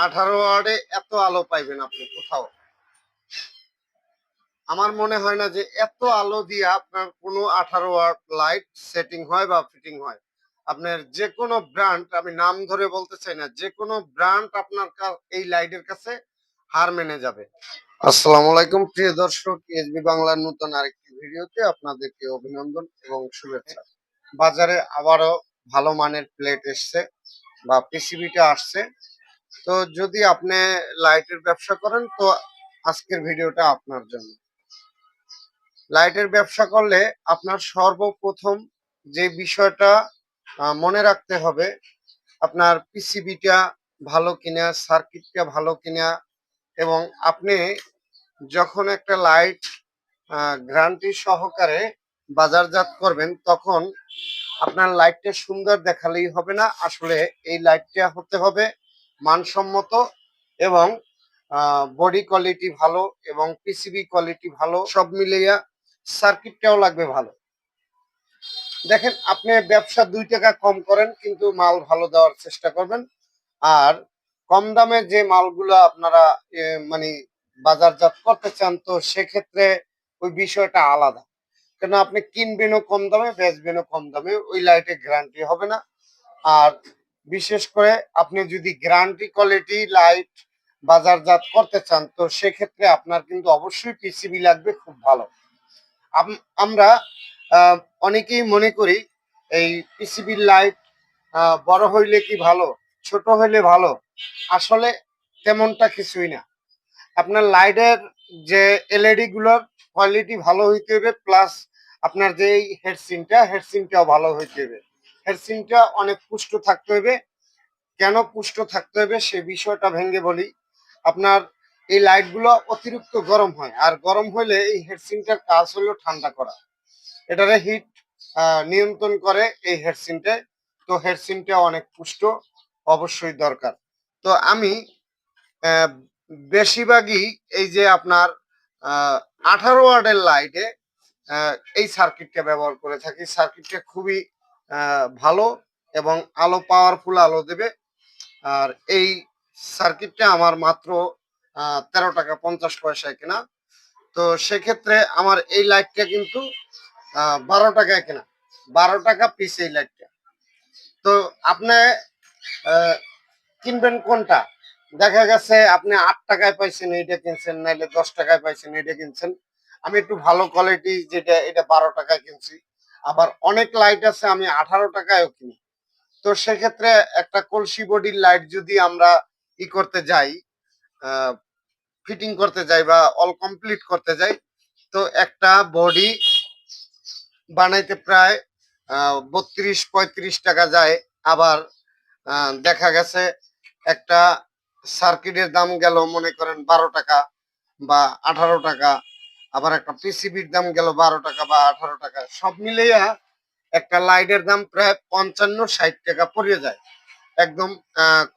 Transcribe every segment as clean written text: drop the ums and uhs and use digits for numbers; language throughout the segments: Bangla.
18 ওয়ার্ডে এত আলো পাইবেন আপনি কোথাও। আমার মনে হয় না যে এত আলো দিয়ে আপনার কোনো 18 ওয়াট লাইট সেটিং হয় বা ফিটিং হয়। আপনার যে কোনো ব্র্যান্ড, আমি নাম ধরে বলতে চাই না, যে কোনো ব্র্যান্ড আপনার এই লাইটের কাছে হার মেনে যাবে। আসসালামু আলাইকুম প্রিয় দর্শক, এসবি বাংলার নতুন আরেকটি ভিডিওতে আপনাদেরকে অভিনন্দন এবং শুভেচ্ছা। বাজারে আবারও ভালো মানের প্লেট এসছে বা পিসিবিটা আসছে। তো যদি আপনি লাইটের ব্যবসা করেন তো আজকের ভিডিওটা আপনার জন্য। লাইটের ব্যবসা করলে আপনার সর্বপ্রথম যে বিষয়টা মনে রাখতে হবে, আপনার পিসিবিটা ভালো কিনা, সার্কিটটা ভালো কিনা, এবং আপনি যখন একটা লাইট গ্যারান্টি সহকারে বাজারজাত করবেন তখন আপনার লাইটটা সুন্দর দেখালেই হবে না, আসলে এই লাইটটা হতে হবে মানসম্মত এবং বডি কোয়ালিটি ভালো এবং পিসিবি কোয়ালিটি ভালো, সব মিলিয়ে সার্কিটটাও লাগবে ভালো। দেখেন, আপনি ব্যবসা 2 টাকা কম করেন কিন্তু মাল ভালো দেওয়ার চেষ্টা করবেন। আর কম দামে যে মালগুলো আপনারা মানে বাজারজাত করতে চান, তো সেক্ষেত্রে ওই বিষয়টা আলাদা। কেন, আপনি কিনবেনও কম দামে, বেচবেনও কম দামে, ওই লাইটে গ্যারান্টি হবে না। আর বিশেষ করে আপনি যদি গ্যারান্টি কোয়ালিটি লাইট বাজারজাত করতে চান, তো সেক্ষেত্রে আপনার কিন্তু অবশ্যই পিসিবি লাগবে খুব ভালো। আমরা অনেকেই মনে করি এই পিসিবির লাইট বড় হইলে কি ভালো, ছোট হইলে ভালো। আসলে তেমনটা কিছুই না। আপনার লাইটের যে এলইডি গুলোর কোয়ালিটি ভালো হইতে হবে, প্লাস আপনার যে হেডসিনটাও ভালো হইতে হবে। হেডসিনটা অনেক পুষ্ট থাকতে হবে। কেন পুষ্ট থাকতে হবে সে বিষয়টা ভেঙে বলি। আপনার এই লাইটগুলো অতিরিক্ত গরম হয়, আর গরম হইলে এই হেডসিনটার কাজ হলো ঠান্ডা করা। এটারে হিট নিয়ন্ত্রণ করে এই হেডসিনটা। তো হেডসিনটা অনেক পুষ্ট অবশ্যই দরকার। তো আমি আহ, বেশিরভাগই এই যে আপনার 18 ওয়ার্ডের লাইটে এই সার্কিটটা ব্যবহার করে থাকি। সার্কিটটা খুবই ভালো এবং আলো পাওয়ারফুল আলো দেবে। আর এই সার্কিটটা আমার মাত্র 13 টাকা 50 পয়সায় কেনা। তো সেক্ষেত্রে আমার এই লাইটটা কিন্তু 12 টাকায় কেনা, 12 টাকা পিস এই লাইটটা। তো আপনি আহ, কিনবেন কোনটা? দেখা গেছে আপনি 8 টাকায় পাইছেন এইটা কিনছেন, নাইলে 10 টাকায় পাইছেন এইটা কিনছেন। আমি একটু ভালো কোয়ালিটি যেটা, এটা 12 টাকায় কিনছি। আবার অনেক লাইট আছে আমি 18 টাকায়ও কিনি। তো সেক্ষেত্রে একটা কলসি বডির লাইট যদি আমরা করতে যাই, ফিটিং করতে যাই বা অল কমপ্লিট করতে যাই, তো একটা বডি বানাইতে প্রায় 32-35 টাকা যায়। আবার দেখা গেছে একটা সার্কিটের দাম গেল মনে করেন 12 টাকা বা 18 টাকা, আবার একটা পিসিবির দাম গেল 12 টাকা বা 18 টাকা, সব মিলিয়ে একটা লাইটের দাম প্রায় 55-60 টাকা পড়ে যায় একদম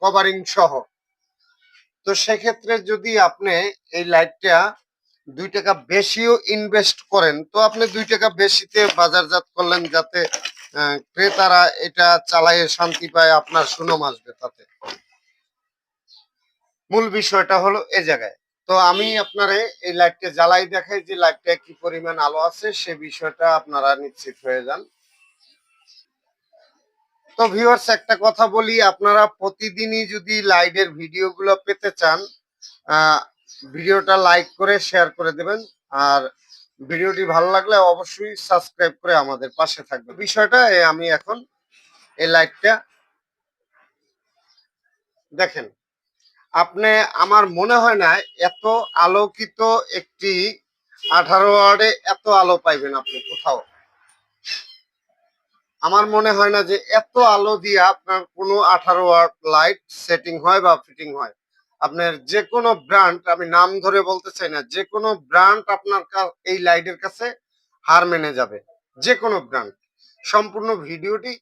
কভারিং সহ। তো সেক্ষেত্রে যদি আপনি এই লাইটটা 2 টাকা বেশিও ইনভেস্ট করেন, তো আপনি 2 টাকা বেশিতে বাজারজাত করলেন যাতে ক্রেতারা এটা চালায় শান্তি পায়, আপনার সুনাম আসবে তাতে। মূল বিষয়টা হলো এ জায়গায়। তো আমি আপনারে এই লাইটটা জ্বালাই দেখাই যে লাইটটা কি পরিমাণ আলো আছে, সে বিষয়টা আপনারা নিশ্চিত হয়ে যান। তো ভিউয়ার্স, একটা কথা বলি, আপনারা প্রতিদিনই যদি লাইটের ভিডিওগুলো পেতে চান, ভিডিওটা লাইক করে শেয়ার করে দেবেন। আর ভিডিওটি ভালো লাগলে অবশ্যই সাবস্ক্রাইব করে আমাদের পাশে থাকবে। বিষয়টা আমি এখন এই লাইটটা দেখেন, আপনি, আমার মনে হয় না এত আলোকিত একটি 18 ওয়ার্ডে এত আলো পাইবেন আপনি কোথাও। আমার মনে হয় না যে এত আলো দিয়ে আপনার কোনো 18 ওয়াট লাইট সেটিং হয় বা ফিটিং হয়। আপনার যে কোনো ব্র্যান্ড, আমি নাম ধরে বলতে চাই না, যে কোনো ব্র্যান্ড আপনার এই লাইটের কাছে হার মেনে যাবে, যে কোনো ব্র্যান্ড। সম্পূর্ণ ভিডিওটি